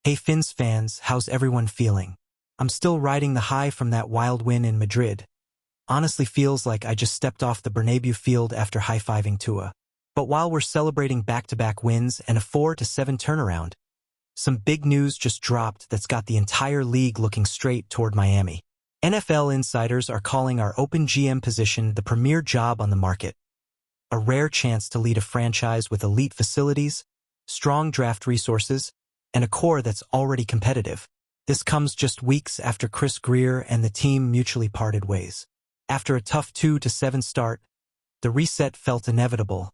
Hey Fins fans, how's everyone feeling? I'm still riding the high from that wild win in Madrid. Honestly feels like I just stepped off the Bernabeu field after high-fiving Tua. But while we're celebrating back-to-back wins and a 4-7 turnaround, some big news just dropped that's got the entire league looking straight toward Miami. NFL insiders are calling our open GM position the premier job on the market. A rare chance to lead a franchise with elite facilities, strong draft resources, and a core that's already competitive. This comes just weeks after Chris Grier and the team mutually parted ways. After a tough 2-7 start, the reset felt inevitable,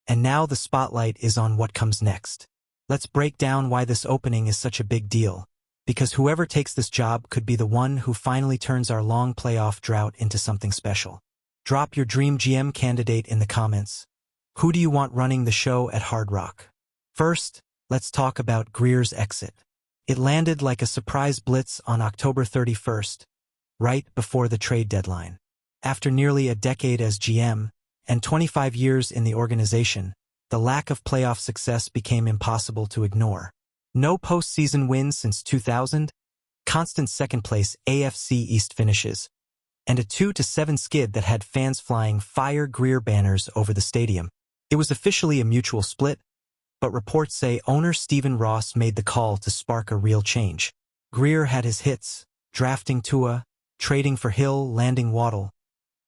and now the spotlight is on what comes next. Let's break down why this opening is such a big deal, because whoever takes this job could be the one who finally turns our long playoff drought into something special. Drop your dream GM candidate in the comments. Who do you want running the show at Hard Rock? First, let's talk about Grier's exit. It landed like a surprise blitz on October 31st, right before the trade deadline. After nearly a decade as GM and 25 years in the organization, the lack of playoff success became impossible to ignore. No postseason wins since 2000, constant second-place AFC East finishes, and a 2-7 skid that had fans flying "Fire Grier" banners over the stadium. It was officially a mutual split, but reports say owner Stephen Ross made the call to spark a real change. Grier had his hits, drafting Tua, trading for Hill, landing Waddle,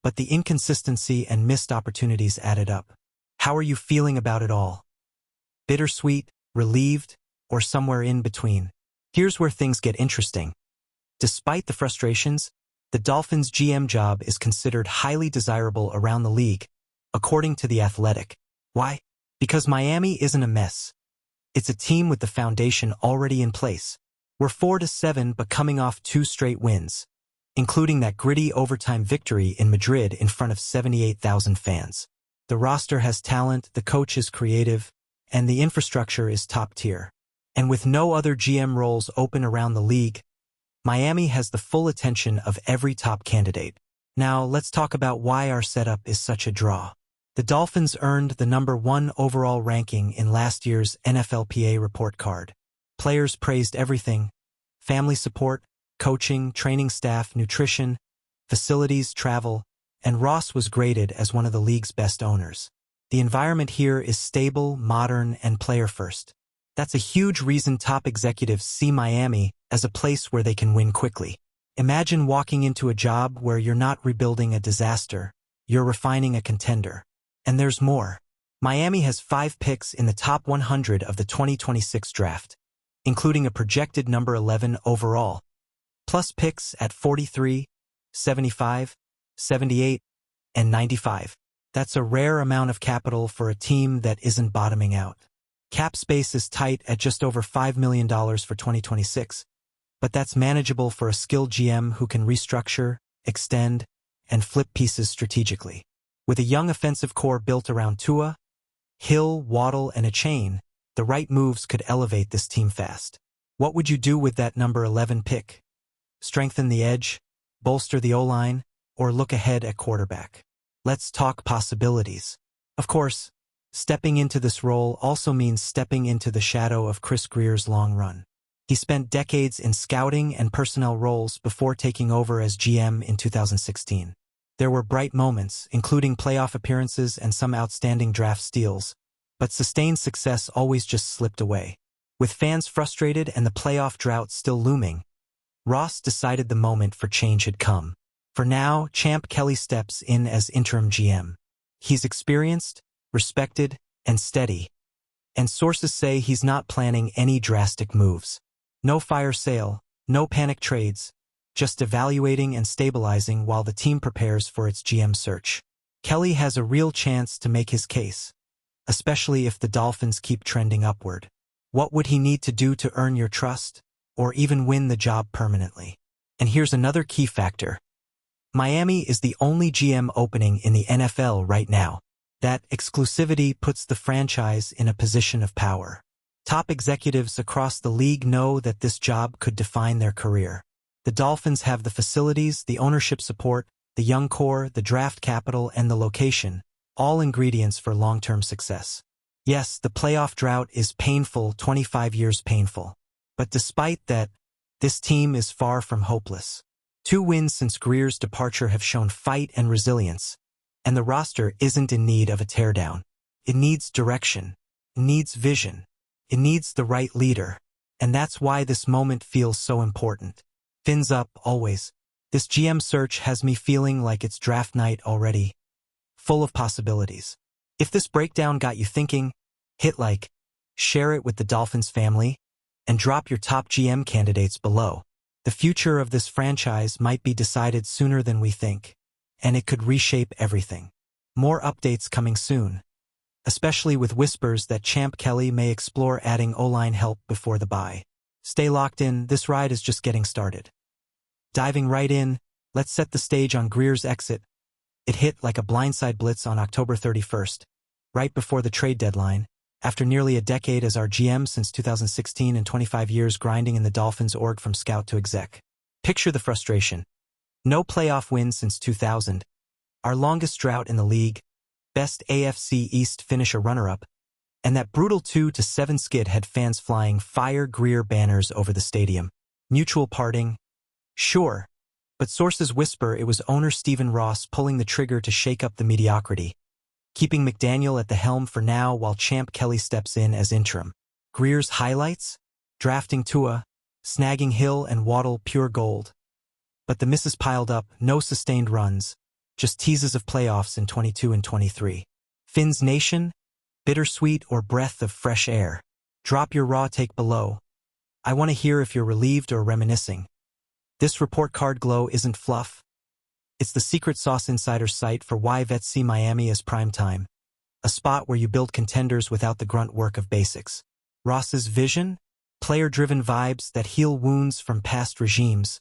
but the inconsistency and missed opportunities added up. How are you feeling about it all? Bittersweet, relieved, or somewhere in between? Here's where things get interesting. Despite the frustrations, the Dolphins' GM job is considered highly desirable around the league, according to The Athletic. Why? Because Miami isn't a mess. It's a team with the foundation already in place. We're 4-7 but coming off 2 straight wins, including that gritty overtime victory in Madrid in front of 78,000 fans. The roster has talent, the coach is creative, and the infrastructure is top tier. And with no other GM roles open around the league, Miami has the full attention of every top candidate. Now let's talk about why our setup is such a draw. The Dolphins earned the #1 overall ranking in last year's NFLPA report card. Players praised everything: family support, coaching, training staff, nutrition, facilities, travel, and Ross was graded as one of the league's best owners. The environment here is stable, modern, and player-first. That's a huge reason top executives see Miami as a place where they can win quickly. Imagine walking into a job where you're not rebuilding a disaster, you're refining a contender. And there's more. Miami has 5 picks in the top 100 of the 2026 draft, including a projected number 11 overall, plus picks at 43, 75, 78, and 95. That's a rare amount of capital for a team that isn't bottoming out. Cap space is tight at just over $5 million for 2026, but that's manageable for a skilled GM who can restructure, extend, and flip pieces strategically. With a young offensive core built around Tua, Hill, Waddle, and a chain, the right moves could elevate this team fast. What would you do with that number 11 pick? Strengthen the edge, bolster the O-line, or look ahead at quarterback? Let's talk possibilities. Of course, stepping into this role also means stepping into the shadow of Chris Grier's long run. He spent decades in scouting and personnel roles before taking over as GM in 2016. There were bright moments, including playoff appearances and some outstanding draft steals, but sustained success always just slipped away. With fans frustrated and the playoff drought still looming, Ross decided the moment for change had come. For now, Champ Kelly steps in as interim GM. He's experienced, respected, and steady, and sources say he's not planning any drastic moves. No fire sale, no panic trades, just evaluating and stabilizing while the team prepares for its GM search. Kelly has a real chance to make his case, especially if the Dolphins keep trending upward. What would he need to do to earn your trust, or even win the job permanently? And here's another key factor. Miami is the only GM opening in the NFL right now. That exclusivity puts the franchise in a position of power. Top executives across the league know that this job could define their career. The Dolphins have the facilities, the ownership support, the young core, the draft capital, and the location, all ingredients for long-term success. Yes, the playoff drought is painful, 25 years painful. But despite that, this team is far from hopeless. 2 wins since Greer's departure have shown fight and resilience, and the roster isn't in need of a teardown. It needs direction. It needs vision. It needs the right leader. And that's why this moment feels so important. Fins up, always. This GM search has me feeling like it's draft night already, full of possibilities. If this breakdown got you thinking, hit like, share it with the Dolphins family, and drop your top GM candidates below. The future of this franchise might be decided sooner than we think, and it could reshape everything. More updates coming soon, especially with whispers that Champ Kelly may explore adding O-line help before the bye. Stay locked in, this ride is just getting started. Diving right in, let's set the stage on Greer's exit. It hit like a blindside blitz on October 31st, right before the trade deadline, after nearly a decade as our GM since 2016 and 25 years grinding in the Dolphins org from scout to exec. Picture the frustration. No playoff win since 2000, our longest drought in the league, best AFC East finish a runner-up, and that brutal 2-7 skid had fans flying Fire Greer banners over the stadium. Mutual parting? Sure, but sources whisper it was owner Stephen Ross pulling the trigger to shake up the mediocrity, keeping McDaniel at the helm for now while Champ Kelly steps in as interim. Greer's highlights? Drafting Tua, snagging Hill and Waddle pure gold. But the misses piled up, no sustained runs, just teases of playoffs in 22 and 23. Fins Nation? Bittersweet or breath of fresh air? Drop your raw take below. I want to hear if you're relieved or reminiscing. This report card glow isn't fluff. It's the secret sauce insider's site for why vets see Miami as prime time. A spot where you build contenders without the grunt work of basics. Ross's vision? Player-driven vibes that heal wounds from past regimes,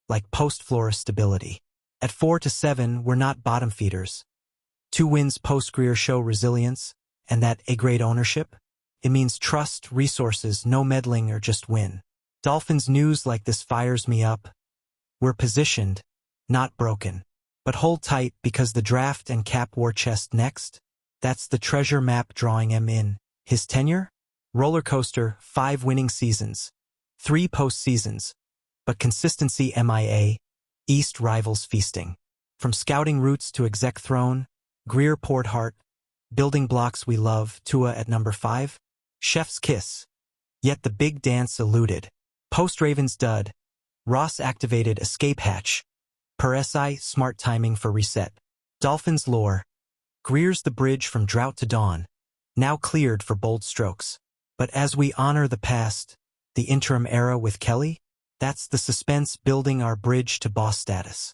like post-Flora stability. At 4-7, we're not bottom feeders. 2 wins post-Greer show resilience, and that A-grade ownership? It means trust, resources, no meddling, or just win. Dolphins news like this fires me up. We're positioned, not broken. But hold tight because the draft and cap war chest next. That's the treasure map drawing him in. His tenure? Roller coaster, 5 winning seasons, 3 postseasons, but consistency MIA, East rivals feasting. From scouting roots to exec throne, Greer poured heart, building blocks we love, Tua at number 5, chef's kiss. Yet the big dance eluded. Post-Ravens dud, Ross activated escape hatch. Per SI, smart timing for reset. Dolphins lore. Greer's the bridge from drought to dawn, now cleared for bold strokes. But as we honor the past, the interim era with Kelly, that's the suspense building our bridge to boss status.